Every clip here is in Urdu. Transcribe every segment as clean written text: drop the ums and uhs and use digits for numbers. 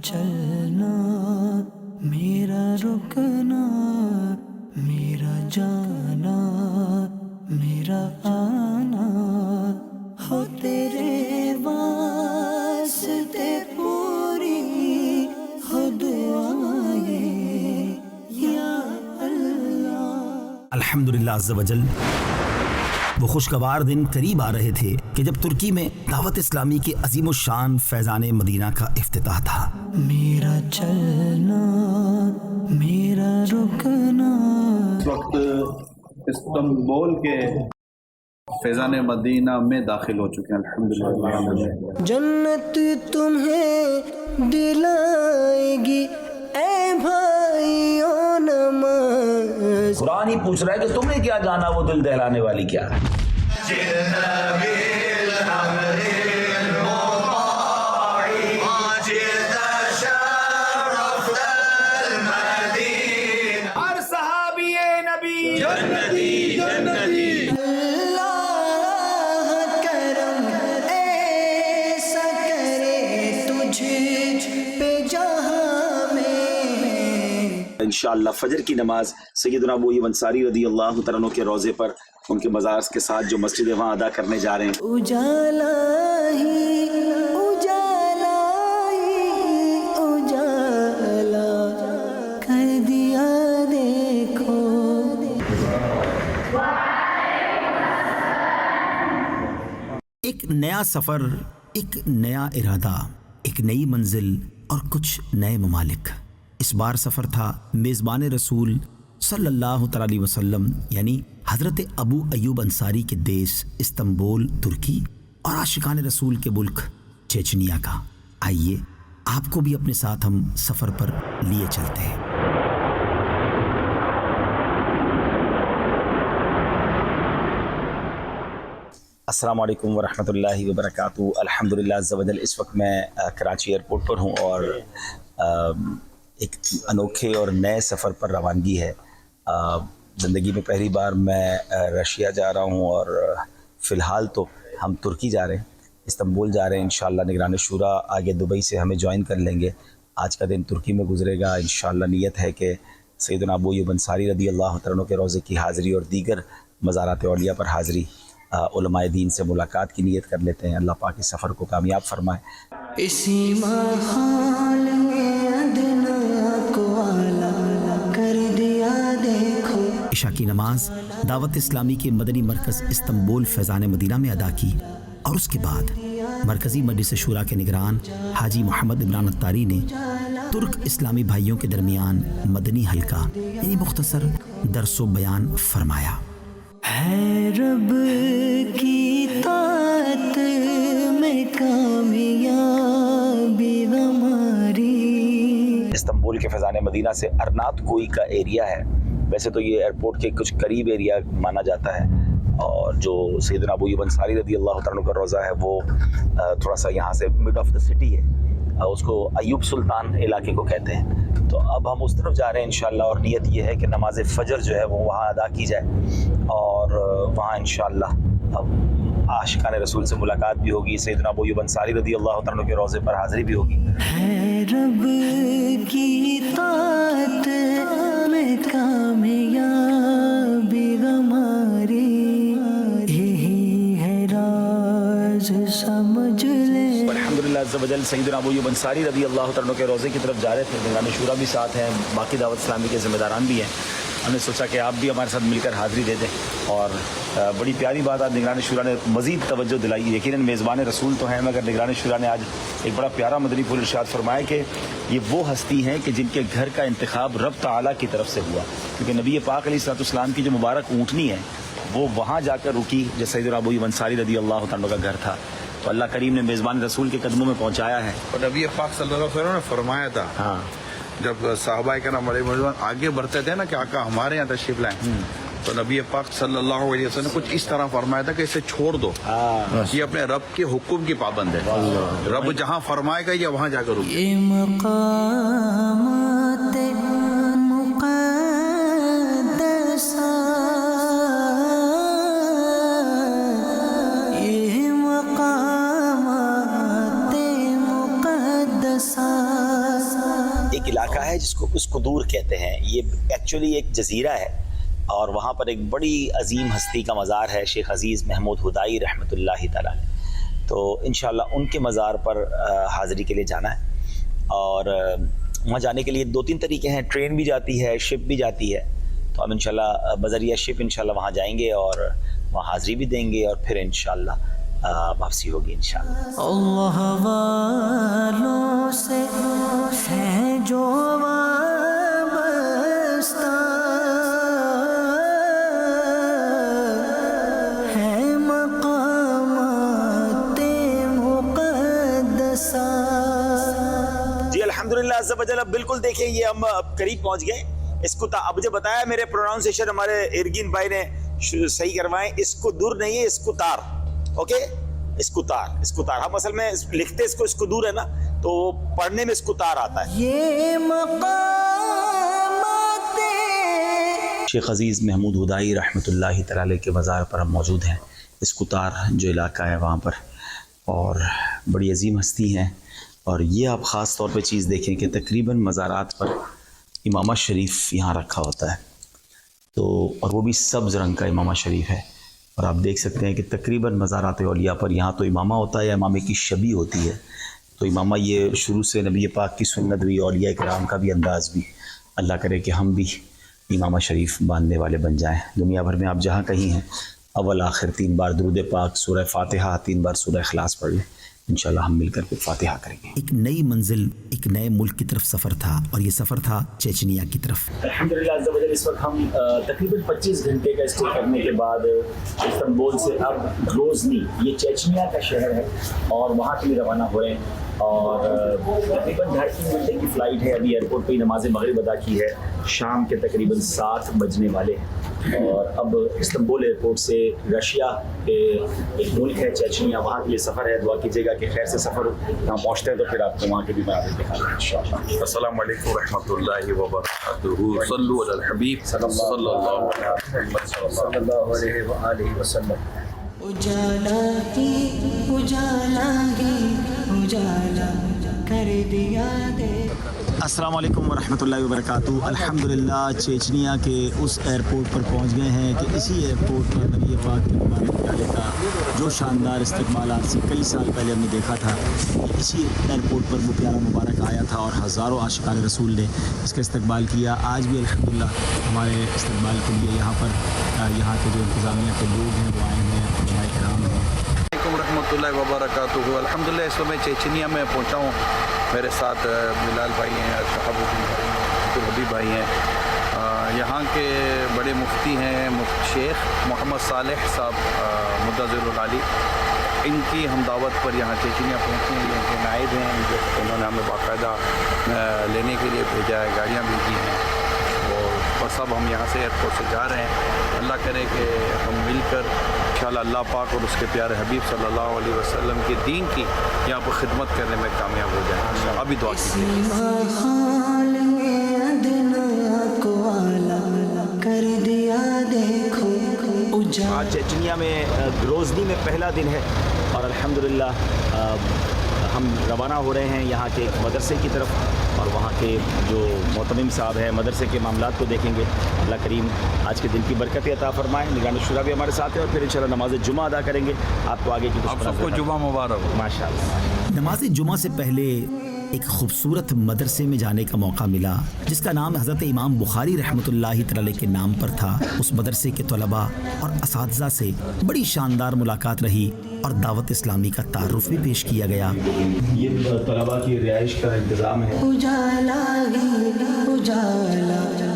چلنا میرا رکنا میرا جانا میرا آنا ہو تیرے واسطے پوری ہو دعائیں یا اللہ۔ الحمدللہ عز وجل وہ خوشگوار دن قریب آ رہے تھے کہ جب ترکی میں دعوت اسلامی کے عظیم الشان فیضان مدینہ کا افتتاح تھا۔ میرا چلنا میرا رکنا۔ اس وقت استنبول کے فیضان مدینہ میں داخل ہو چکے ہیں الحمدللہ۔ جنت تمہیں دلائے گی اے بھائیو نماز۔ قرآن ہی پوچھ رہا ہے کہ تمہیں کیا جانا وہ دل دہلانے والی کیا ہے۔ ہر صحابی نبی جنتی جنتی۔ اللہ کرم ایسا کرے تجھ پہ جہاں میں۔ انشاءاللہ فجر کی نماز سیدنا ابو ایوب انصاری رضی اللہ تعالیٰ عنہ کے روضے پر ان کے مزار کے ساتھ جو مسجد ہے وہاں ادا کرنے جا رہے ہیں۔ اجالا ہی اجالا ہی اجالا کر دیا دیکھو۔ ایک نیا سفر، ایک نیا ارادہ، ایک نئی منزل اور کچھ نئے ممالک۔ اس بار سفر تھا میزبان رسول صلی اللہ تعالی علیہ وسلم یعنی حضرت ابو ایوب انصاری کے دیس استنبول ترکی اور عاشقان رسول کے ملک چیچنیا کا۔ آئیے آپ کو بھی اپنے ساتھ ہم سفر پر لیے چلتے ہیں۔ السلام علیکم ورحمۃ اللہ وبرکاتہ۔ الحمدللہ عز و جل اس وقت میں کراچی ایئرپورٹ پر ہوں اور ایک انوکھے اور نئے سفر پر روانگی ہے۔ زندگی میں پہلی بار میں رشیا جا رہا ہوں اور فی الحال تو ہم ترکی جا رہے ہیں، استنبول جا رہے ہیں۔ انشاءاللہ نگران شورا آگے دبئی سے ہمیں جوائن کر لیں گے۔ آج کا دن ترکی میں گزرے گا۔ انشاءاللہ نیت ہے کہ سیدنا ابو ایوب انصاری رضی اللہ تعالیٰ عنہ کے روضے کی حاضری اور دیگر مزارات اولیاء پر حاضری، علماء دین سے ملاقات کی نیت کر لیتے ہیں۔ اللہ پاک اس سفر کو کامیاب فرمائے۔ اسی ماحول میں ادنا کو اعلیٰ کر دیا دیکھو۔ عشاء کی نماز دعوت اسلامی کے مدنی مرکز استنبول فیضان مدینہ میں ادا کی اور اس کے بعد مرکزی مجلس شورا کے نگران حاجی محمد عمران اتاری نے ترک اسلامی بھائیوں کے درمیان مدنی حلقہ یعنی مختصر درس و بیان فرمایا۔ ہے رب کی طاعت میں کامیابی ہماری۔ استنبول کے فیضان مدینہ سے ارنات کوئی کا ایریا ہے، ویسے تو یہ ایئرپورٹ کے کچھ قریب ایریا مانا جاتا ہے، اور جو سیدنا ابو ایوب انصاری رضی اللہ تعالیٰ عنہ کا روضہ ہے وہ تھوڑا سا یہاں سے مڈ آف دا سٹی ہے، اس کو ایوب سلطان علاقے کو کہتے ہیں۔ تو اب ہم اس طرف جا رہے ہیں انشاءاللہ، اور نیت یہ ہے کہ نماز فجر جو ہے وہ وہاں ادا کی جائے اور وہاں انشاءاللہ اب عاشقان رسول سے ملاقات بھی ہوگی، سیدنا ابو ایوب انصاری رضی اللہ تعالیٰ عنہ کے روضے پر حاضری بھی ہوگی۔ ہے رب کی طاعت میں کامیابی ہماری، یہی ہے راز سمجھ لے۔ الحمدللہ عز و جل سیدنا ابو ایوب انصاری رضی اللہ تعالیٰ عنہ کے روضے کی طرف جا رہے تھے، نگران شورا بھی ساتھ ہیں، باقی دعوت اسلامی کے ذمہ داران بھی ہیں۔ ہم نے سوچا کہ آپ بھی ہمارے ساتھ مل کر حاضری دے دیں، اور بڑی پیاری بات آج نگران شورا نے مزید توجہ دلائی۔ یقیناً میزبان رسول تو ہیں، مگر نگران شورا نے آج ایک بڑا پیارا مدنی پھول ارشاد فرمایا کہ یہ وہ ہستی ہیں کہ جن کے گھر کا انتخاب رب تعالیٰ کی طرف سے ہوا، کیونکہ نبی پاک علیہ الصلوۃ والسلام کی جو مبارک اونٹنی ہے وہ وہاں جا کر رکی جیسے سیدنا ابو ایوب انصاری رضی اللہ تعالیٰ عنہ کا گھر تھا، تو اللہ کریم نے میزبان رسول کے قدموں میں پہنچایا ہے۔ اور نبی پاک صلی اللہ علیہ وسلم نے فرمایا تھا، ہاں، جب صحابہ کرام علیہ رضوان آگے بڑھتے تھے نا کہ آقا ہمارے یہاں تشریف لائیں، تو نبی پاک صلی اللہ علیہ وسلم نے کچھ اس طرح فرمایا تھا کہ اسے چھوڑ دو، یہ اپنے رب کے حکم کی پابند ہے، رب جہاں فرمائے گا یا وہاں جا کر رکے۔ یہ مقامات مقدسات ایک علاقہ ہے جس کو اسکدور کہتے ہیں. یہ ایکچولی ایک جزیرہ ہے اور وہاں پر ایک بڑی عظیم ہستی کا مزار ہے, شیخ عزیز محمود ہدائی رحمۃ اللہ تعالیٰ. تو انشاءاللہ ان کے مزار پر حاضری کے لیے جانا ہے, اور وہاں جانے کے لیے 2-3 طریقے ہیں. ٹرین بھی جاتی ہے, شپ بھی جاتی ہے. تو ہم انشاءاللہ بذریعہ شپ انشاءاللہ وہاں جائیں گے اور وہاں حاضری بھی دیں گے, اور پھر انشاءاللہ واپسی ہوگی انشاءاللہ. اللہ والوں سے ہے جو وابستہ, ہے مقامات مقدسہ. جی الحمدللہ عز و جل. بالکل دیکھیں یہ ہم قریب پہنچ گئے. اس کو اب مجھے بتایا میرے پروناؤنسیشن ہمارے ارگین بھائی نے صحیح کروائیں. اس کو دور نہیں ہے, اس کو تار. اوکے, اس کو تار, اس کو تار. ہم اصل میں لکھتے اس کو دور ہے نا, تو پڑھنے میں اس کو تار آتا ہے. یہ مقامات شیخ عزیز محمود ہدائی رحمۃ اللہ تعالی کے مزار پر ہم موجود ہیں. اس کو تار جو علاقہ ہے وہاں پر, اور بڑی عظیم ہستی ہیں. اور یہ آپ خاص طور پہ چیز دیکھیں کہ تقریباً مزارات پر امامہ شریف یہاں رکھا ہوتا ہے, تو اور وہ بھی سبز رنگ کا امامہ شریف ہے. اور آپ دیکھ سکتے ہیں کہ تقریباً مزارات اولیاء پر یہاں تو امامہ ہوتا ہے یا امامے کی شبیہ ہوتی ہے. تو امامہ یہ شروع سے نبی پاک کی سنت بھی, اولیاء کرام کا بھی انداز بھی. اللہ کرے کہ ہم بھی امامہ شریف باندھنے والے بن جائیں. دنیا بھر میں آپ جہاں کہیں ہیں, اول آخر 3 بار درود پاک, سورہ فاتحہ 3 بار سورہ اخلاص پڑھ لیں. انشاءاللہ ہم مل کر کے فاتحہ کریں گے. ایک نئی منزل, ایک نئے ملک کی طرف سفر تھا, اور یہ سفر تھا چیچنیا کی طرف. الحمدللہ عز و جل. اس وقت ہم تقریباً 25 گھنٹے کا اسٹے کرنے کے بعد استنبول سے اب گروزنی, یہ چیچنیا کا شہر ہے, اور وہاں کے لیے روانہ ہو رہے ہیں. اور تقریباً 2.5-3 گھنٹے کی فلائٹ ہے. ابھی ایئرپورٹ پہ نماز مغرب ادا کی ہے, شام کے تقریباً 7 بجنے والے ہیں. اور اب استنبول ایئرپورٹ سے رشیا کے ایک ملک ہے چیچنیا, وہاں کے لیے سفر ہے. دعا کیجیے گا کہ خیر سے سفر وہاں پہنچتے ہیں تو پھر آپ کو وہاں کے بھی مناظر دکھائیں گے انشاءاللہ. السلام علیکم ورحمۃ اللہ وبرکاتہ. صلو علی الحبیب صلی اللہ علیہ وسلم. اجالا ہی اجالا کر دیا دے. السلام علیکم ورحمۃ اللہ وبرکاتہ. الحمدللہ چیچنیا کے اس ایئرپورٹ پر پہنچ گئے ہیں کہ اسی ایئرپورٹ پر نبی پاک کے مبارک پیالے کا جو شاندار استقبال آج سے کئی سال پہلے ہم نے دیکھا تھا, اسی ایئرپورٹ پر وہ پیارا مبارک آیا تھا اور ہزاروں عاشقان رسول نے اس کا استقبال کیا. آج بھی الحمدللہ ہمارے استقبال کے لیے یہاں پر یہاں کے جو انتظامیہ کے لوگ ہیں وہ آئے ہیں, علماء کرام ہیں. علیکم ورحمۃ اللہ وبرکاتہ. الحمدللہ اس وقت میں چیچنیا میں پہنچا ہوں. میرے ساتھ بلال بھائی ہیں, شہاب الدین بھائی ہیں, عبدالحبیب بھائی ہیں. یہاں کے بڑے مفتی ہیں شیخ محمد صالح صاحب مدظر العالی. ان کی ہم دعوت پر یہاں چیچنیا پہنچے ہیں. یہ نائب ہیں, انہوں نے ہمیں باقاعدہ لینے کے لیے بھیجا ہے, گاڑیاں بھیجی ہیں. اور بس اب ہم یہاں سے ایئرپورٹ سے جا رہے ہیں. اللہ کرے کہ ہم مل کر انشاءاللہ اللہ پاک اور اس کے پیارے حبیب صلی اللہ علیہ وسلم کے دین کی یہاں پر خدمت کرنے میں کامیاب ہو جائیں. ابھی دعا کیجیے. کر دیا دیکھو آج چیچنیا میں گروزنی میں پہلا دن ہے, اور الحمدللہ ہم روانہ ہو رہے ہیں یہاں کے ایک مدرسے کی طرف, اور وہاں کے جو محتمم صاحب ہیں مدرسے کے معاملات کو دیکھیں گے. اللہ کریم آج کے دن کی برکت عطا فرمائے. نگران شورا بھی ہمارے ساتھ ہے, اور پھر انشاءاللہ نماز جمعہ ادا کریں گے. آپ کو آگے کی آپ سب کو جمعہ مبارک. ماشاءاللہ. نماز جمعہ سے پہلے ایک خوبصورت مدرسے میں جانے کا موقع ملا جس کا نام حضرت امام بخاری رحمۃ اللہ تعالی کے نام پر تھا. اس مدرسے کے طلباء اور اساتذہ سے بڑی شاندار ملاقات رہی اور دعوت اسلامی کا تعارف بھی پیش کیا گیا. یہ طلباء کی رہائش کا انتظام ہے. اجالا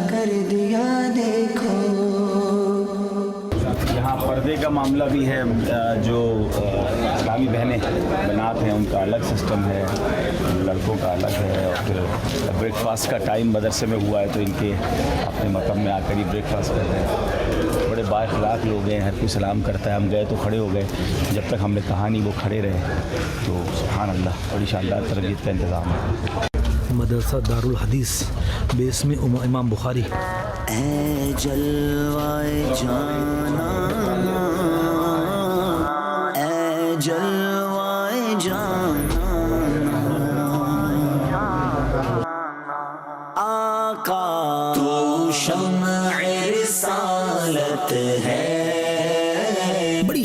کر دیا دیکھو. یہاں پردے کا معاملہ بھی ہے. جو اسلامی بہنیں بنات ہیں ان کا الگ سسٹم ہے, لڑکوں کا الگ ہے. اور پھر بریک فاسٹ کا ٹائم مدرسے میں ہوا ہے تو ان کے اپنے مقام میں آ کر ہی بریک فاسٹ کر رہے ہیں. بڑے بااخلاق لوگ ہیں, ہر کوئی سلام کرتا ہے. ہم گئے تو کھڑے ہو گئے, جب تک ہم نے کہا نہیں وہ کھڑے رہے. تو سبحان اللہ, بڑی شاندار تربیت کا انتظام ہے. مدرسہ دارالحدیث بیس میں امام بخاری. اے جلوائے جانا, اے جلوائے جانا,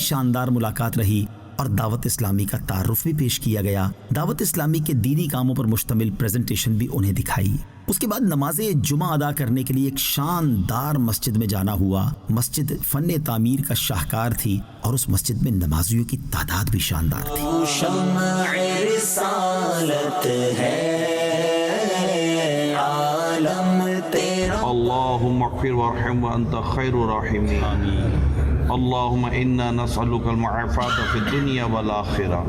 شاندار ملاقات رہی اور دعوت اسلامی کا تعارف بھی پیش کیا گیا۔ دعوت اسلامی کے دینی کاموں پر مشتمل پریزنٹیشن بھی انہیں دکھائی۔ اس کے بعد نماز جمعہ ادا کرنے کے لیے ایک شاندار مسجد میں جانا ہوا۔ مسجد فن تعمیر کا شاہکار تھی اور اس مسجد میں نمازیوں کی تعداد بھی شاندار تھی۔ شمع رسالت ہے عالم تیرا، اللهم اغفر وارحم وانت خير الراحمين. اللهم انا نسألك المعافاة في الدنيا والآخرة.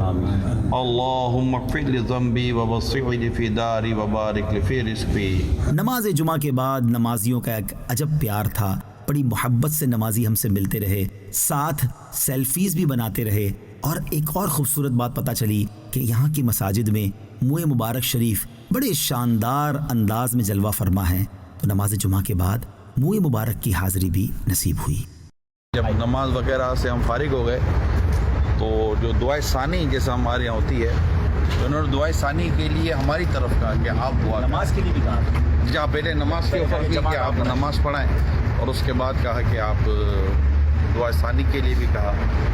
اللهم اغفر لي ذنبي ووسع لي في داري وبارك لي في رزقي. نماز جمعہ کے بعد نمازیوں کا ایک عجب پیار تھا۔ بڑی محبت سے نمازی ہم سے ملتے رہے، ساتھ سیلفیز بھی بناتے رہے، اور ایک اور خوبصورت بات پتہ چلی کہ یہاں کی مساجد میں منہ مبارک شریف بڑے شاندار انداز میں جلوہ فرما ہے، تو نماز جمعہ کے بعد منہ مبارک کی حاضری بھی نصیب ہوئی۔ جب نماز وغیرہ سے ہم فارغ ہو گئے تو جو دعائے ثانی جیسے ہمارے یہاں ہوتی ہے، تو انہوں نے دعائے ثانی کے لیے ہماری طرف کہا کہ آپ دعا نماز کے لیے بھی کہا، جہاں پہلے نماز کے اوپر کہ آپ نماز پڑھائیں، اور اس کے بعد کہا کہ آپ دعائے ثانی کے لیے بھی کہا۔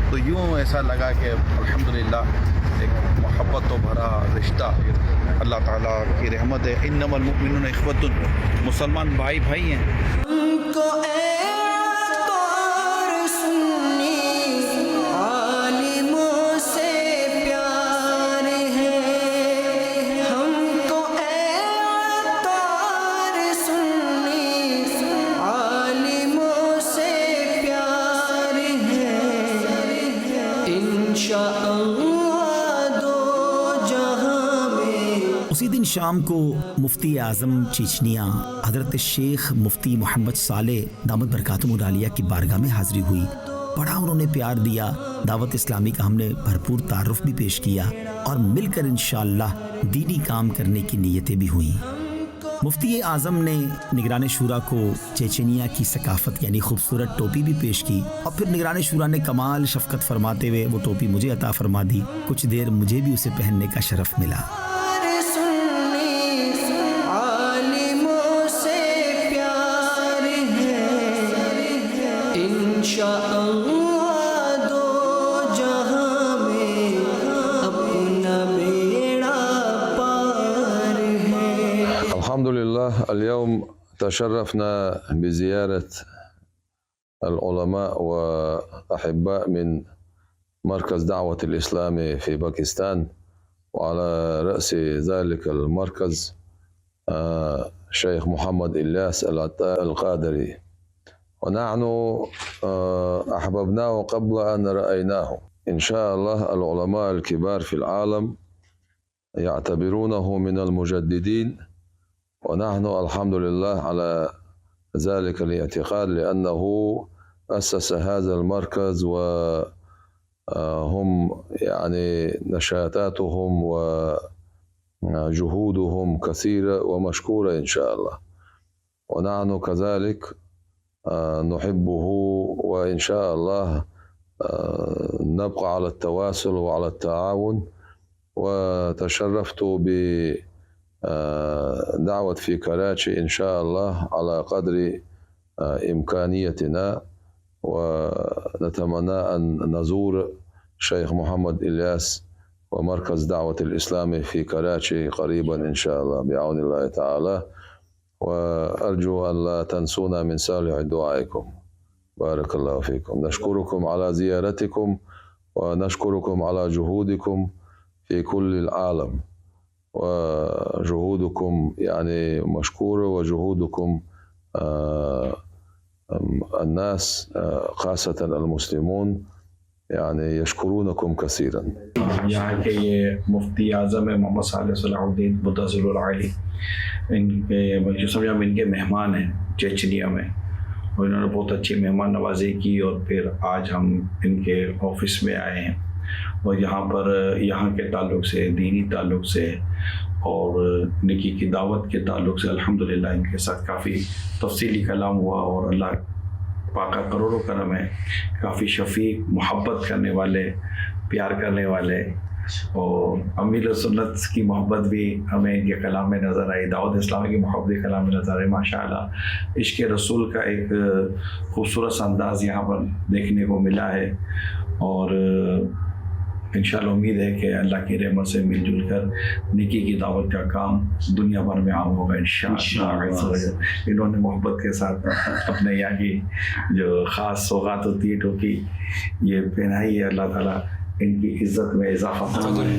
تو یوں ایسا لگا کہ الحمدللہ ایک محبت و بھرا رشتہ اللہ تعالیٰ کی رحمت ہے۔ انما المؤمنون اخوۃ، مسلمان بھائی بھائی ہیں۔ ہم کو اعتبار سنی عالموں سے پیار ہے، ہم کو اعتبار سنی عالموں سے پیار ہے، انشاءاللہ اسی دن شام کو مفتی اعظم چیچنیا حضرت شیخ مفتی محمد صالح دامت برکاتہم العالیہ کی بارگاہ میں حاضری ہوئی۔ بڑا انہوں نے پیار دیا، دعوت اسلامی کا ہم نے بھرپور تعارف بھی پیش کیا، اور مل کر انشاءاللہ دینی کام کرنے کی نیتیں بھی ہوئیں۔ مفتی اعظم نے نگران شورا کو چیچنیا کی ثقافت یعنی خوبصورت ٹوپی بھی پیش کی، اور پھر نگران شورا نے کمال شفقت فرماتے ہوئے وہ ٹوپی مجھے عطا فرما دی۔ کچھ دیر مجھے بھی اسے پہننے کا شرف ملا۔ الحمد لله اليوم تشرفنا بزيارة العلماء وأحباء من مركز دعوة الإسلام في باكستان، وعلى رأس ذلك المركز شيخ محمد إلياس القادري، ونحن أحببناه قبل أن رأيناه. إن شاء الله العلماء الكبار في العالم يعتبرونه من المجددين، ونحن الحمد لله على ذلك الاعتقاد، لأنه أسس هذا المركز وهم يعني نشاطاتهم وجهودهم كثيرة ومشكورة إن شاء الله، ونحن كذلك نحبه، وإن شاء الله نبقى على التواصل وعلى التعاون. وتشرفت بدعوة في كراتشي إن شاء الله على قدر إمكانيتنا، ونتمنى أن نزور شيخ محمد إلياس ومركز دعوة الإسلام في كراتشي قريبا إن شاء الله بعون الله تعالى، وأرجو أن لا تنسونا من صالح دعائكم. بارك الله فيكم. نشكركم على زيارتكم، ونشكركم على جهودكم في كل العالم، وجهودكم يعني مشكورة، وجهودكم الناس خاصة المسلمون يعني يشكرونكم كثيرا. یہاں کے یہ مفتی اعظم ہے محمد صالح صلاح الدین مدثر العالی، ان کے جو سمجھا ہم ان کے مہمان ہیں چیچنیا میں، اور انہوں نے بہت اچھی مہمان نوازی کی، اور پھر آج ہم ان کے آفس میں آئے ہیں، اور یہاں پر یہاں کے تعلق سے، دینی تعلق سے اور نکی کی دعوت کے تعلق سے الحمدللہ ان کے ساتھ کافی تفصیلی کلام ہوا، اور اللہ پاک کا کروڑوں کرم ہے، کافی شفیق، محبت کرنے والے، پیار کرنے والے، اور امیل سنت کی محبت بھی ہمیں ان کے کلام میں نظر آئی، دعوت اسلامی کی محبت بھی کلام میں نظر آئی. ماشاءاللہ عشق رسول کا ایک خوبصورت انداز یہاں پر دیکھنے کو ملا ہے، اور انشاءاللہ امید ہے کہ اللہ کی رحمت سے مل جل کر نیکی کی دعوت کا کام دنیا بھر میں عام ہوگا انشاءاللہ. انہوں نے محبت کے ساتھ اپنے یہاں کی جو خاص سوغات ہوتی ہے ٹوپی یہ پہنائی ہے، اللہ تعالیٰ ان کی عزت میں اضافہ فرمائے.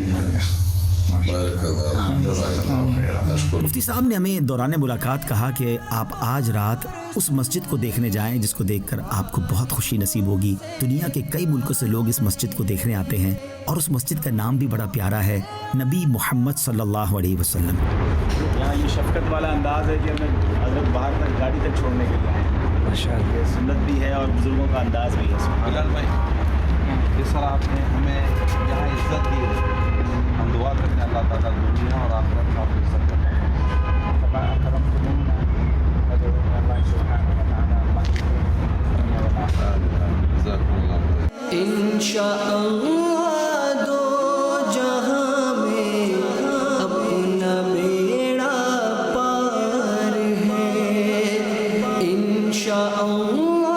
مفتی صاحب نے ہمیں دوران ملاقات کہا کہ آپ آج رات اس مسجد کو دیکھنے جائیں جس کو دیکھ کر آپ کو بہت خوشی نصیب ہوگی. دنیا کے کئی ملکوں سے لوگ اس مسجد کو دیکھنے آتے ہیں اور اس مسجد کا نام بھی بڑا پیارا ہے، نبی محمد صلی اللہ علیہ وسلم. یہاں یہ شفقت والا انداز ہے کہ ہمیں حضرت باہر تک گاڑی تک چھوڑنے کے لیے آئے. ماشاءاللہ یہ سنت بھی ہے اور بزرگوں کا انداز بھی ہے. بلال بھائی جس طرح آپ نے ہمیں یہاں عزت دی ہے، ہم دعا کرتے ہیں اللہ تعالیٰ دنیا اور آخرت میں آپ کو عزت کریں. انشاءاللہ دو جہاں میں اپنا بیڑا پار ہے. انشاءاللہ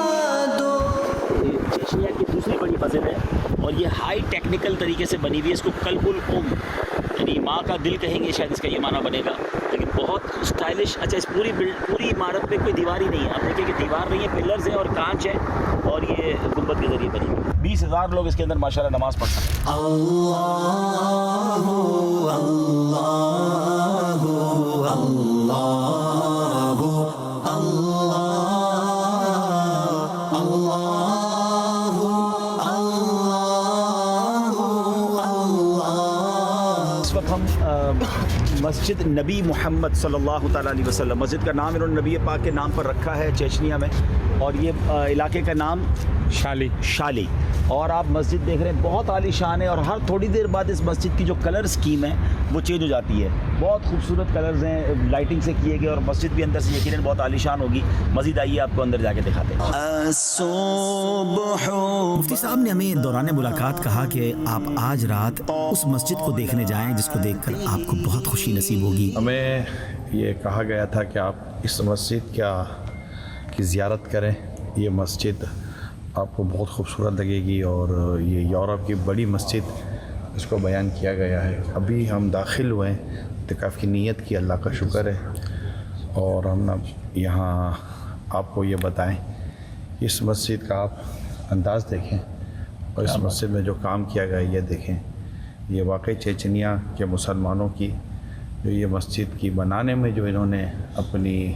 دو. چیچنیا کی دوسری بڑی مسجد ہے اور یہ ہائی ٹیکنیکل طریقے سے بنی ہوئی ہے. اس کو قلب الام یعنی ماں کا دل کہیں گے شاید اس کا یہ معنی بنے گا، لیکن بہت اسٹائلش. اچھا اس پوری عمارت پہ کوئی دیوار ہی نہیں ہے، آپ دیکھیں کہ دیوار نہیں ہے، پلرز ہیں اور کانچ ہے اور یہ گنبد کے ذریعے بنی ہوئی. 20,000 لوگ اس کے اندر ماشاءاللہ نماز پڑھ سکتے ہیں. اس وقت ہم مسجد نبی محمد صلی اللہ تعالیٰ علیہ وسلم، مسجد کا نام انہوں نے نبی پاک کے نام پر رکھا ہے چیچنیا میں، اور یہ علاقے کا نام شالی. اور آپ مسجد دیکھ رہے ہیں بہت عالی شان ہے، اور ہر تھوڑی دیر بعد اس مسجد کی جو کلر سکیم ہے وہ چینج ہو جاتی ہے. بہت خوبصورت کلرز ہیں، لائٹنگ سے کیے گئے، اور مسجد بھی اندر سے یقیناً بہت عالی شان ہوگی. مزید آئیے آپ کو اندر جا کے دکھاتے ہیں. مفتی صاحب نے ہمیں دوران ملاقات کہا کہ آپ آج رات اس مسجد کو دیکھنے جائیں جس کو دیکھ کر آپ کو بہت خوشی نصیب ہوگی. ہمیں یہ کہا گیا تھا کہ آپ اس مسجد کی زیارت کریں. یہ مسجد آپ کو بہت خوبصورت لگے گی، اور یہ یورپ کی بڑی مسجد اس کو بیان کیا گیا ہے. ابھی ہم داخل ہوئے ہیں، اعتکاف کی نیت کی، اللہ کا شکر ہے. اور ہم یہاں آپ کو یہ بتائیں، اس مسجد کا آپ انداز دیکھیں اور اس مسجد میں جو کام کیا گیا یہ دیکھیں. یہ واقعی چیچنیا کے مسلمانوں کی جو یہ مسجد کی بنانے میں جو انہوں نے اپنی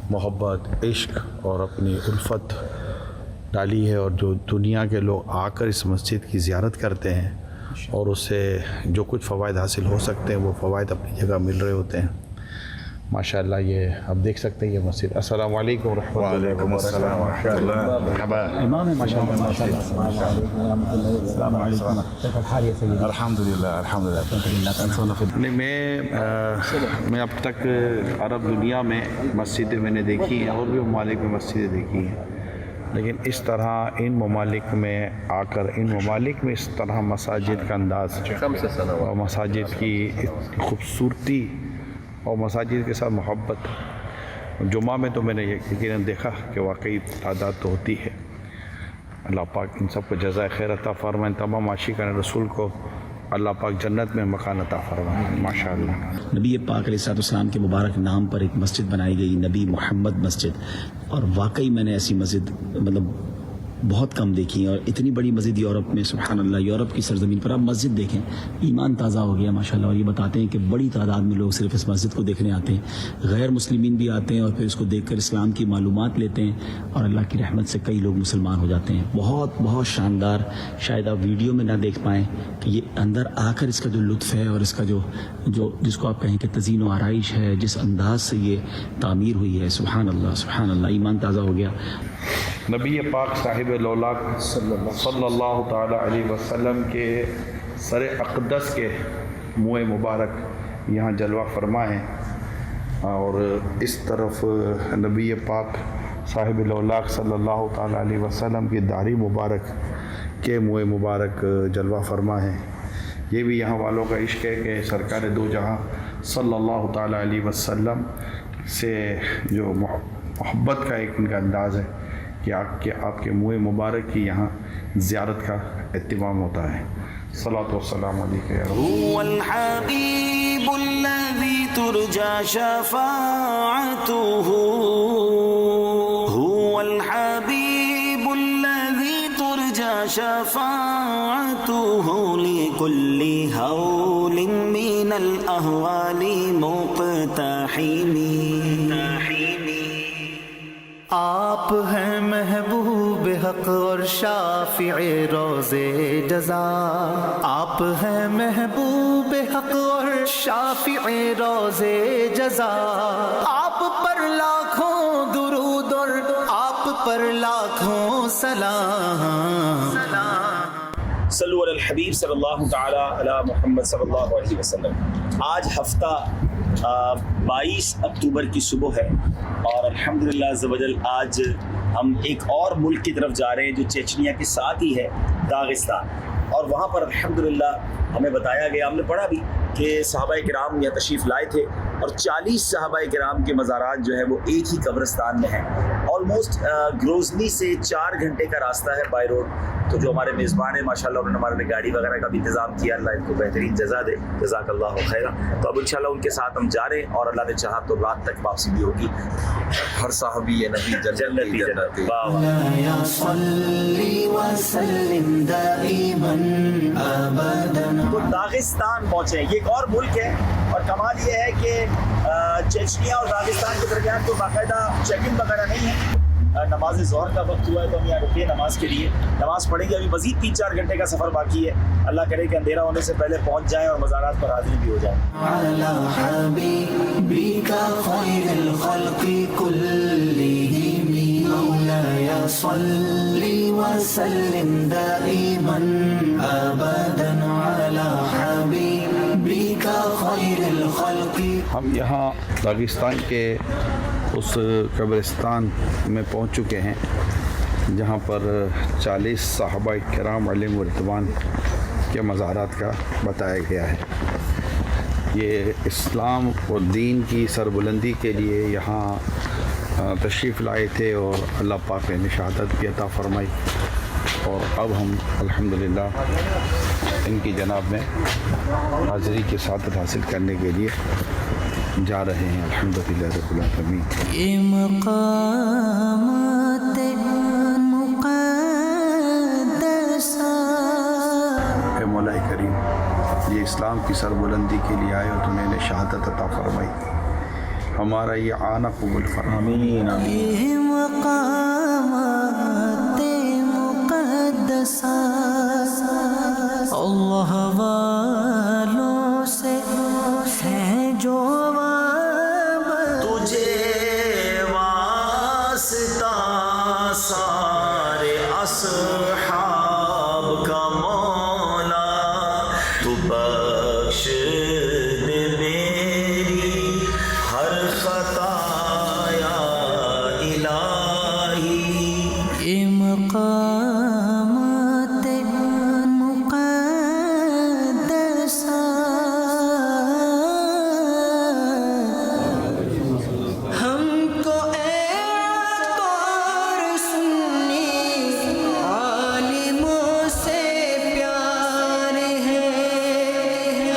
محبت، عشق اور اپنی الفت ڈالی ہے، اور جو دنیا کے لوگ آ کر اس مسجد کی زیارت کرتے ہیں اور اس سے جو کچھ فوائد حاصل ہو سکتے ہیں وہ فوائد اپنی جگہ مل رہے ہوتے ہیں. ماشاءاللہ یہ آپ دیکھ سکتے ہیں یہ مسجد. السلام علیکم ورحمۃ اللہ وبرکاتہ. امام ہے ماشاءاللہ. السلام علیکم. الحمدللہ. میں اب تک عرب دنیا میں مسجدیں میں نے دیکھی ہیں اور بھی ممالک میں مسجدیں دیکھی ہیں، لیکن اس طرح ان ممالک میں آ کر ان ممالک میں اس طرح مساجد کا انداز اور مساجد کی خوبصورتی اور مساجد کے ساتھ محبت، جمعہ میں تو میں نے یقیناً دیکھا کہ واقعی تعداد تو ہوتی ہے. اللہ پاک ان سب کو جزائے خیر عطا فرمائے. تمام عاشقان رسول کو اللہ پاک جنت میں مکان عطا فرمائے. ماشاءاللہ. نبی پاک علیہ السلام کے مبارک نام پر ایک مسجد بنائی گئی، نبی محمد مسجد، اور واقعی میں نے ایسی مسجد بہت کم دیکھی ہیں، اور اتنی بڑی مسجد یورپ میں. سبحان اللہ، یورپ کی سرزمین پر آپ مسجد دیکھیں، ایمان تازہ ہو گیا ماشاءاللہ. اور یہ بتاتے ہیں کہ بڑی تعداد میں لوگ صرف اس مسجد کو دیکھنے آتے ہیں، غیر مسلمین بھی آتے ہیں اور پھر اس کو دیکھ کر اسلام کی معلومات لیتے ہیں، اور اللہ کی رحمت سے کئی لوگ مسلمان ہو جاتے ہیں. بہت بہت شاندار. شاید آپ ویڈیو میں نہ دیکھ پائیں کہ یہ اندر آ کر اس کا جو لطف ہے اور اس کا جو جس کو آپ کہیں کہ تزئین و آرائش ہے، جس انداز سے یہ تعمیر ہوئی ہے، سبحان اللہ سبحان اللہ، ایمان تازہ ہو گیا. نبی پاک صاحب لولاک صلی اللہ تعالی علیہ وسلم کے سر اقدس کے منہ مبارک یہاں جلوہ فرما ہے، اور اس طرف نبی پاک صاحب لولاک صلی اللہ تعالی علیہ وسلم کی داڑھی مبارک کے منہ مبارک جلوہ فرما ہے. یہ بھی یہاں والوں کا عشق ہے کہ سرکار دو جہاں صلی اللہ تعالیٰ علیہ وسلم سے جو محبت کا ایک ان کا انداز ہے کہ آپ کے منہ مبارک کی یہاں زیارت کا اہتمام ہوتا ہے. صلاۃ والسلام علیک یا رسول اللہ. هو الحبيب الذي ترجى شفاعته هو الحبيب الذي ترجى شفاعته لكل هول من الأهوال مقتحم. آپ ہیں محبوب حق اور شافع روز جزا. آپ ہیں محبوب حق اور شافع روز جزا. آپ پر لاکھوں درود اور آپ پر لاکھوں سلام. صلو علی الحبیب صلی اللہ تعالی علی محمد صلی اللہ علیہ وسلم. آج ہفتہ 22 اکتوبر کی صبح ہے اور الحمدللہ عز و جل آج ہم ایک اور ملک کی طرف جا رہے ہیں جو چیچنیا کے ساتھ ہی ہے، داغستان. اور وہاں پر الحمدللہ ہمیں بتایا گیا، ہم نے پڑھا بھی کہ صحابہ کرام یہاں تشریف لائے تھے اور 40 صحابہ کرام کے مزارات جو ہے وہ ایک ہی قبرستان میں ہیں. آلموسٹ گروزنی سے 4 گھنٹے کا راستہ ہے بائی روڈ. تو جو ہمارے میزبان ہیں ماشاءاللہ انہوں نے ہمارے لیے گاڑی وغیرہ کا بھی انتظام کیا، اللہ ان کو بہترین جزا دے، جزاک اللہ خیرہ. تو اب انشاءاللہ ان کے ساتھ ہم جا رہے ہیں اور اللہ نے چاہا تو رات تک واپسی بھی ہوگی. ہر صحابی نبی جنتی جنتی. یا صلی وسلم دائما ابدا. تو داغستان پہنچے ہیں. یہ ایک اور ملک ہے اور کمال یہ ہے کہ چیچنیا اور داغستان کے درمیان کوئی باقاعدہ چیکنگ وغیرہ نہیں ہے. نماز ظہر کا وقت ہوا ہے تو ہم یہاں رکے نماز کے لیے، نماز پڑھیں گے. ابھی مزید 3-4 گھنٹے کا سفر باقی ہے. اللہ کرے کہ اندھیرا ہونے سے پہلے پہنچ جائیں اور مزارات پر حاضری بھی ہو جائیں. علی حبیبک خیر الخلق کلہم مولایا صلی وسلم دائما ابدا علی حبیبک خیر الخلق. ہم یہاں داغستان کے اس قبرستان میں پہنچ چکے ہیں جہاں پر 40 صحابہ کرام علیہم رضوان کے مزارات کا بتایا گیا ہے. یہ اسلام اور دین کی سربلندی کے لیے یہاں تشریف لائے تھے اور اللہ پاک نے شہادت بھی عطا فرمائی. اور اب ہم الحمدللہ ان کی جناب میں حاضری کی سعادت حاصل کرنے کے لیے جا رہے ہیں. الحمدللہ رب العالمین. یہ مقامات مقدسہ. اے مولا کریم، یہ اسلام کی سربلندی کے لیے آئے اور تمہیں نے شہادت عطا فرمائی. ہمارا یہ آنا قبول فرما. آمین آمین. یہ مقامات مقدسہ اللہ والوں سے ہیں جو تجھے واسطہ سارے اصحاب کا مولا، تو بخش دے میری ہر خطا یا الہی. یہ مقامات مقدسہ ہم کو اے طور سنی عالموں سے پیار ہے.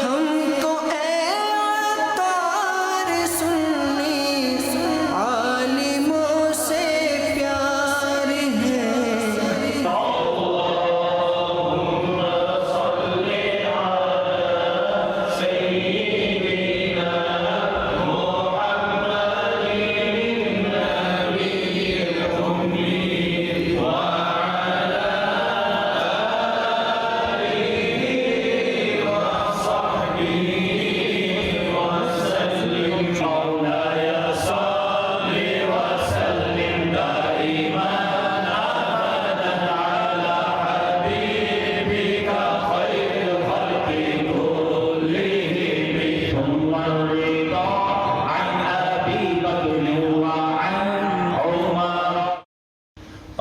ہم کو اے طور سنی عالموں سے پیار ہے.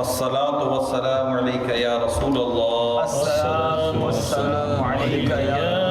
الصلاة والسلام علیک یا رسول اللہ. السلام علیکم یا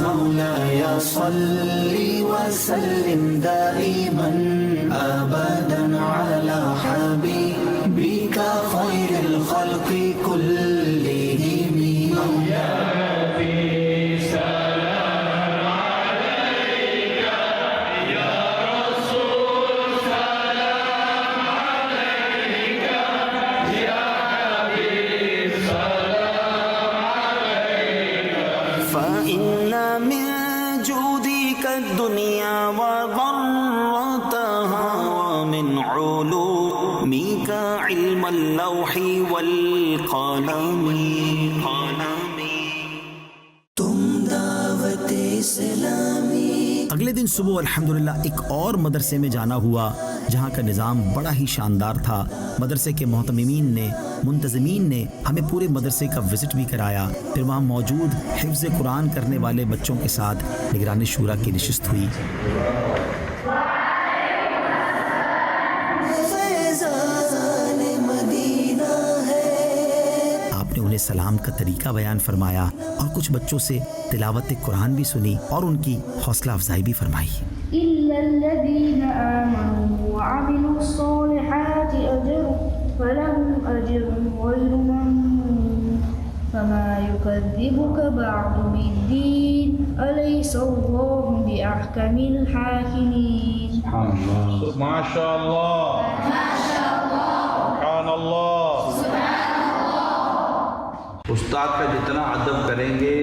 مولاي صل وسلم دائما أبدا على حبيبك خير الخلق كلهم فإن من جودك الدنيا وضرتها ومن علومك علم اللوح والقلم تم دعوت اسلامی. اگلے دن صبح الحمدللہ ایک اور مدرسے میں جانا ہوا جہاں کا نظام بڑا ہی شاندار تھا. مدرسے کے محتممین نے منتظمین نے ہمیں پورے مدرسے کا وزٹ بھی کرایا. پھر وہاں موجود حفظ قرآن کرنے والے بچوں کے ساتھ نگران شورا کی نشست ہوئی. فیضان مدینہ ہے. آپ نے انہیں سلام کا طریقہ بیان فرمایا اور کچھ بچوں سے تلاوت قرآن بھی سنی اور ان کی حوصلہ افزائی بھی فرمائی. إلا الذين آمنوا وعملوا الصالحات فلهم أجر غير ممنون فما يكذبك بعد بالدين أليس الله بأحكم الحاكمين. ما شاء الله سبحان الله. استاد کا جتنا ادب کریں گے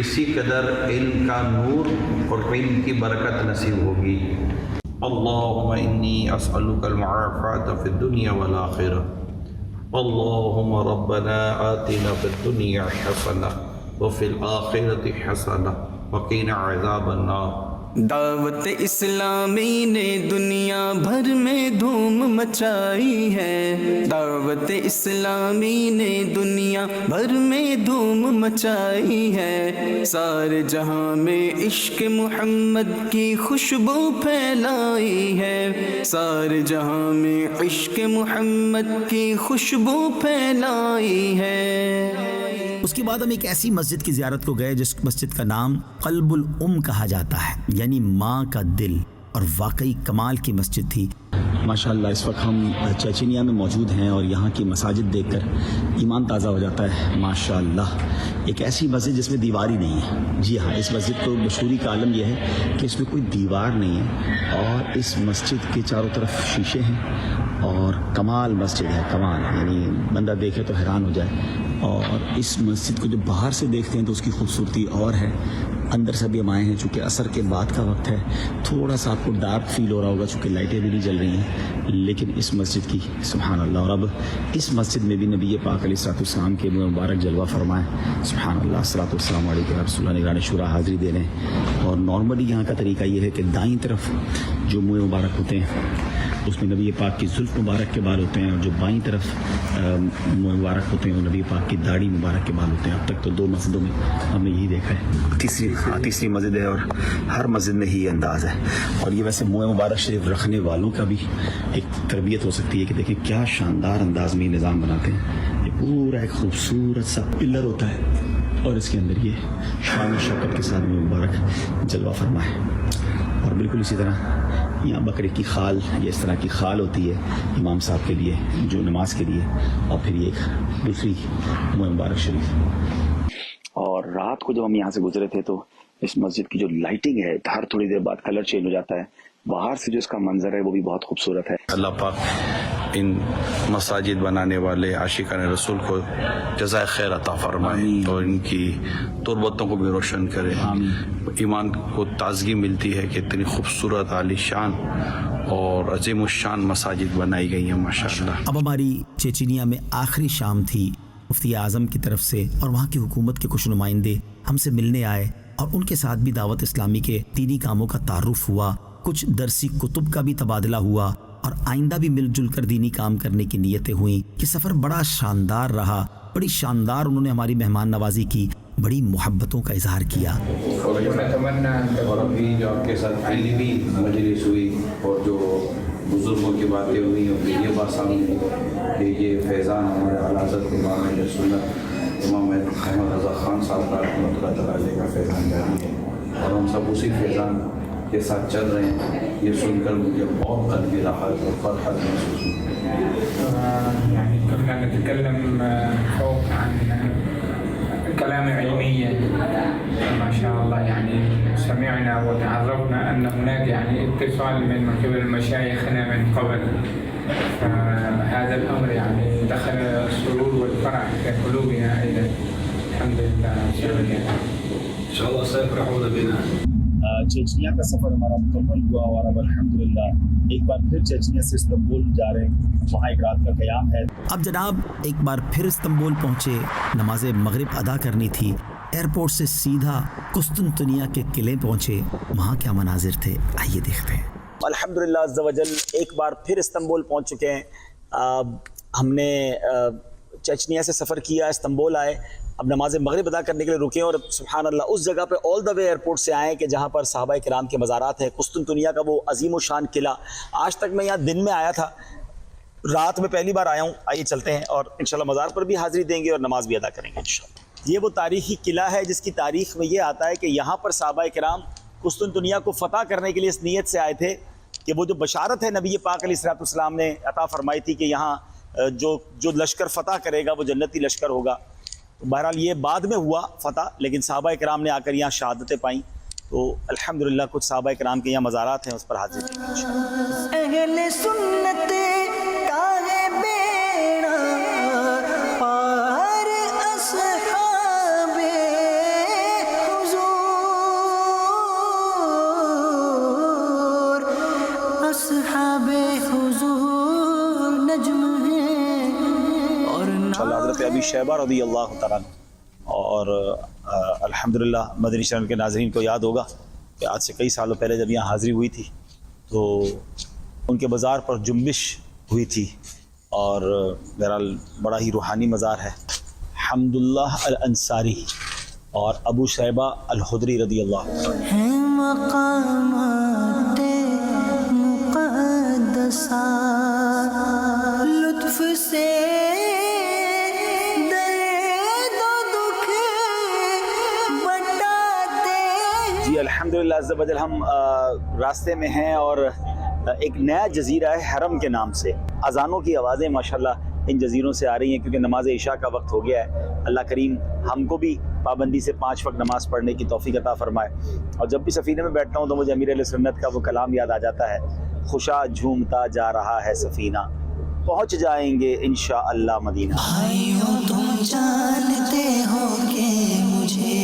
اسی قدر علم کا نور اور علم کی برکت نصیب ہوگی. اللہم انی اسألک المعافات فی الدنیا والآخرہ. اللہم ربنا آتنا فی الدنیا حسنہ وفی الآخرۃ حسنہ وقنا عذاب النار. دعوت اسلامی نے دنیا بھر میں دھوم مچائی ہے. دعوت اسلامی نے دنیا بھر میں دھوم مچائی ہے. سارے جہاں میں عشق محمد کی خوشبو پھیلائی ہے. سارے جہاں میں عشق محمد کی خوشبو پھیلائی ہے. اس کے بعد ہم ایک ایسی مسجد کی زیارت کو گئے جس مسجد کا نام قلب الام کہا جاتا ہے، یعنی ماں کا دل، اور واقعی کمال کی مسجد تھی. ماشاءاللہ اس وقت ہم چیچینیا میں موجود ہیں اور یہاں کی مساجد دیکھ کر ایمان تازہ ہو جاتا ہے. ماشاءاللہ ایک ایسی مسجد جس میں دیوار ہی نہیں ہے. جی ہاں، اس مسجد کو مشہوری کا عالم یہ ہے کہ اس میں کوئی دیوار نہیں ہے اور اس مسجد کے چاروں طرف شیشے ہیں اور کمال مسجد ہے، کمال، یعنی بندہ دیکھے تو حیران ہو جائے. اور اس مسجد کو جو باہر سے دیکھتے ہیں تو اس کی خوبصورتی اور ہے. اندر سے بھی ہم آئے ہیں چونکہ عصر کے بعد کا وقت ہے، تھوڑا سا آپ کو ڈارک فیل ہو رہا ہوگا چونکہ لائٹیں بھی نہیں جل رہی ہیں، لیکن اس مسجد کی سبحان اللہ. اور اب اس مسجد میں بھی نبی پاک علیہ الصلوۃ والسلام کے مبارک جلوہ فرمائیں. سبحان اللہ، الصلوۃ والسلام علیکم یا رسول اللہ. نگران شورا حاضری دے رہے ہیں. اور نارملی یہاں کا طریقہ یہ ہے کہ دائیں طرف جو منہ مبارک ہوتے ہیں اس میں نبی پاک کی زلف مبارک کے بال ہوتے ہیں، اور جو بائیں طرف منہ مبارک ہوتے ہیں وہ نبی پاک کی داڑھی مبارک کے بال ہوتے ہیں. اب تک تو 2 مسجدوں میں ہم نے یہی دیکھا ہے. تیسری مسجد ہے اور ہر مسجد میں ہی انداز ہے. اور یہ ویسے منہ مبارک شریف رکھنے والوں کا بھی ایک تربیت ہو سکتی ہے کہ دیکھیں کیا شاندار انداز میں یہ نظام بناتے ہیں. یہ پورا ایک خوبصورت سا پلر ہوتا ہے اور اس کے اندر یہ شان و شوکت کے ساتھ منہ مبارک جلوہ فرما ہے. اور بالکل اسی طرح یہاں بکرے کی خال، یہ اس طرح کی خال ہوتی ہے امام صاحب کے لیے جو نماز کے لیے، اور پھر یہ ایک دوسری منہ مبارک شریف. اور رات کو جب ہم یہاں سے گزرے تھے تو اس مسجد کی جو لائٹنگ ہے ہر تھوڑی دیر بعد کلر چینج ہو جاتا ہے. باہر سے جو اس کا منظر ہے وہ بھی بہت خوبصورت ہے. اللہ پاک ان مساجد بنانے والے عاشقان رسول کو جزائے خیر عطا فرمائے اور ان کی تربتوں کو بھی روشن کرے. ایمان کو تازگی ملتی ہے کہ اتنی خوبصورت عالی شان اور عظیم الشان مساجد بنائی گئی ہیں ماشاءاللہ. اب ہماری چیچینیا میں آخری شام تھی. مفتی اعظم کی طرف سے اور وہاں کی حکومت کے کچھ نمائندے ہم سے ملنے آئے اور ان کے ساتھ بھی دعوت اسلامی کے دینی کاموں کا تعارف ہوا. کچھ درسی کتب کا بھی تبادلہ ہوا اور آئندہ بھی مل جل کر دینی کام کرنے کی نیتیں ہوئیں. یہ سفر بڑا شاندار رہا بڑی شاندار انہوں نے ہماری مہمان نوازی کی, بڑی محبتوں کا اظہار کیا. اور ابھی جو آپ کے ساتھ علمی مجلس ہوئی اور جو بزرگوں کی باتیں ہوئی, اور یہ بات سامنے کہ یہ فیضان ہمارے اعلیٰ حضرت امام اہل سنت امام احمد رضا خان صاحب کا رحمۃ اللہ تعالیٰ کا فیضان جاری ہے, اور ہم سب اسی فیضان کے ساتھ چل رہے ہیں. یہ سن کر مجھے بہت قلبی راحت اور فرحت محسوس ہوئی. يعني كنا نتكلم فوق عن كلام علميا ما شاء الله, يعني سمعنا وتعرفنا أن هناك يعني اتصال من قبل مشايخنا من قبل, فهذا الأمر يعني دخل السرور والفرح في قلوبنا أيضا. الحمد لله إن شاء الله سيفرحون بنا. چیچنیا کا سفر ہمارا مکمل ہوا اور اب الحمدللہ ایک بار پھر چیچنیا سے استنبول جا رہے ہیں, وہاں ایک رات کا قیام ہے. اب جناب ایک بار پھر استنبول پہنچے, نماز مغرب ادا کرنی تھی. ایئرپورٹ سے سیدھا قسطنطنیہ کے قلعے پہنچے, وہاں کیا مناظر تھے آئیے دیکھتے ہیں. الحمدللہ عز و جل ایک بار پھر استنبول پہنچ چکے ہیں. ہم نے چیچنیا سے سفر کیا, استنبول آئے, اب نماز مغرب ادا کرنے کے لیے رکے, اور سبحان اللہ اس جگہ پہ آل دا وے ایئرپورٹ سے آئے کہ جہاں پر صحابہ کرام کے مزارات ہیں. قسطنطنیہ کا وہ عظیم و شان قلعہ, آج تک میں یہاں دن میں آیا تھا, رات میں پہلی بار آیا ہوں. آئیے چلتے ہیں اور انشاءاللہ مزار پر بھی حاضری دیں گے اور نماز بھی ادا کریں گے انشاءاللہ. یہ وہ تاریخی قلعہ ہے جس کی تاریخ میں یہ آتا ہے کہ یہاں پر صحابہ کرام قسطنطنیہ کو فتح کرنے کے لیے اس نیت سے آئے تھے کہ وہ جو بشارت ہے نبی پاک علیہ الصلوۃ والسلام نے عطا فرمائی تھی کہ یہاں جو لشکر فتح کرے گا وہ جنتی لشکر ہوگا. بہرحال یہ بعد میں ہوا فتح, لیکن صحابہ کرام نے آ کر یہاں شہادتیں پائیں. تو الحمدللہ کچھ صحابہ کرام کے یہاں مزارات ہیں, اس پر حاضر ہیں. اہل سنت کا ہے بیڑا پار اصحاب حضور نجم ہے. اور حضرت ابی شیبہ رضی اللہ تعالیٰ عنہ, اور الحمدللہ مدنی چینل کے ناظرین کو یاد ہوگا کہ آج سے کئی سالوں پہلے جب یہاں حاضری ہوئی تھی تو ان کے مزار پر جنبش ہوئی تھی, اور بہرحال بڑا ہی روحانی مزار ہے. حمداللہ الانصاری اور ابو شیبہ الخدری رضی اللہ عنہ. مقامات مقدسہ لطف سے جی الحمدللہ عز و جل ہم راستے میں ہیں, اور ایک نیا جزیرہ ہے حرم کے نام سے. اذانوں کی آوازیں ماشاءاللہ ان جزیروں سے آ رہی ہیں کیونکہ نماز عشاء کا وقت ہو گیا ہے. اللہ کریم ہم کو بھی پابندی سے 5 وقت نماز پڑھنے کی توفیق عطا فرمائے. اور جب بھی سفینے میں بیٹھتا ہوں تو مجھے امیر علیہ سنت کا وہ کلام یاد آ جاتا ہے, خوشا جھومتا جا رہا ہے سفینہ, پہنچ جائیں گے انشاءاللہ مدینہ. بھائیو تم جانتے ہو کہ مجھے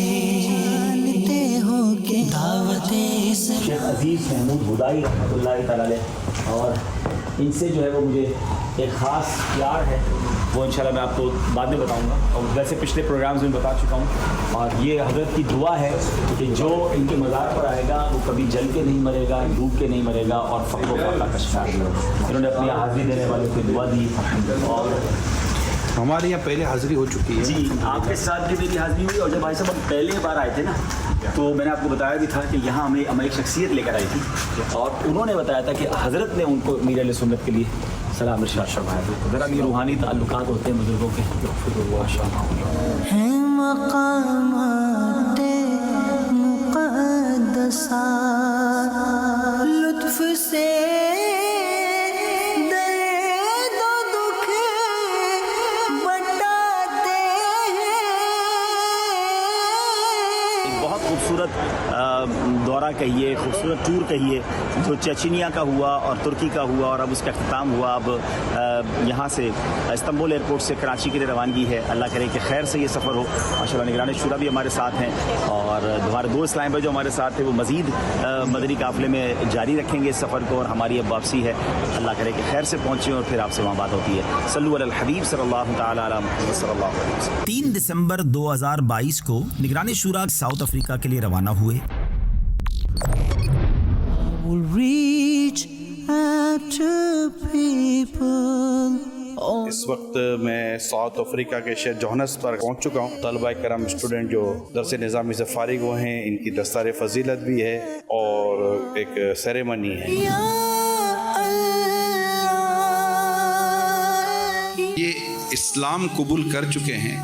دعوت شیخ عزیز محمود ہدائی رحمۃ اللہ تعالیٰ علیہ, اور ان سے جو ہے وہ مجھے ایک خاص پیار ہے, وہ انشاءاللہ میں آپ کو بعد میں بتاؤں گا, اور ویسے پچھلے پروگرامز میں بتا چکا ہوں. اور یہ حضرت کی دعا ہے کہ جو ان کے مزار پر آئے گا وہ کبھی جل کے نہیں مرے گا, ڈوب کے نہیں مرے گا, اور فقر و فاقہ کا شکار نہیں ہوگا. انہوں نے اپنی حاضری دینے والوں کو دعا دی, اور ہمارے یہاں پہلے حاضری ہو چکی ہے. جی آپ کے ساتھ بھی میری حاضری ہوئی, اور جب بھائی صاحب ہم پہلے بار آئے تھے نا تو میں نے آپ کو بتایا بھی تھا کہ یہاں ہمیں ایک شخصیت لے کر آئی تھی, اور انہوں نے بتایا تھا کہ حضرت نے ان کو امیر علیہ سنت کے لیے سلام ارشاد فرمایا. ذرا یہ روحانی تعلقات ہوتے ہیں بزرگوں کے. مقامات مقدسہ لطف سے دورہ کہیے, خوبصورت ٹور کہیے, جو چیچنیا کا ہوا اور ترکی کا ہوا, اور اب اس کا اختتام ہوا. اب یہاں سے استنبول ایئرپورٹ سے کراچی کے لیے روانگی ہے. اللہ کرے کہ خیر سے یہ سفر ہو. ماشاءاللہ نگران شورا بھی ہمارے ساتھ ہیں, اور ہمارے دو اسلام بھائی جو ہمارے ساتھ تھے وہ مزید مدنی قافلے میں جاری رکھیں گے اس سفر کو, اور ہماری اب واپسی ہے. اللہ کرے کہ خیر سے پہنچیں اور پھر آپ سے وہاں بات ہوتی ہے. صلو علی الحبیب صلی اللہ تعالی علی محمد صلی اللہ علیہ وسلم. 3 دسمبر 2022 کو نگران شورا ساؤتھ افریقہ کے لیے روانہ ہوئے. will reach out to people اس وقت میں ساؤتھ افریقہ کے شہر جوہانسبرگ پہنچ چکا ہوں. طلبہ کرام اسٹوڈنٹ جو درس نظامی سے فارغ ہوئے ہیں ان کی دستار فضیلت بھی ہے اور ایک سیریمنی ہے. یہ اسلام قبول کر چکے ہیں.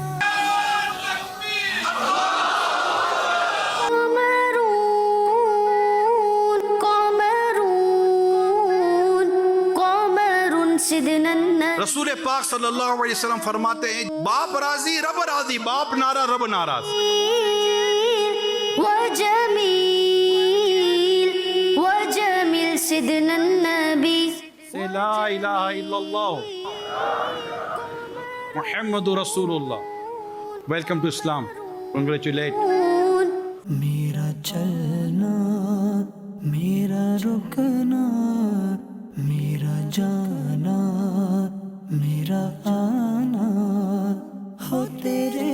رسول پاک صلی اللہ علیہ وسلم فرماتے ہیں باپ راضی رب راضی، باپ ناراض رب ناراض. وجمیل سیدنا النبی لا الہ الا اللہ محمد رسول اللہ. Welcome to Islam. کنگریچولیٹ. میرا چلنا، میرا رکنا، میرا جانا، میرا آنا ہو تیرے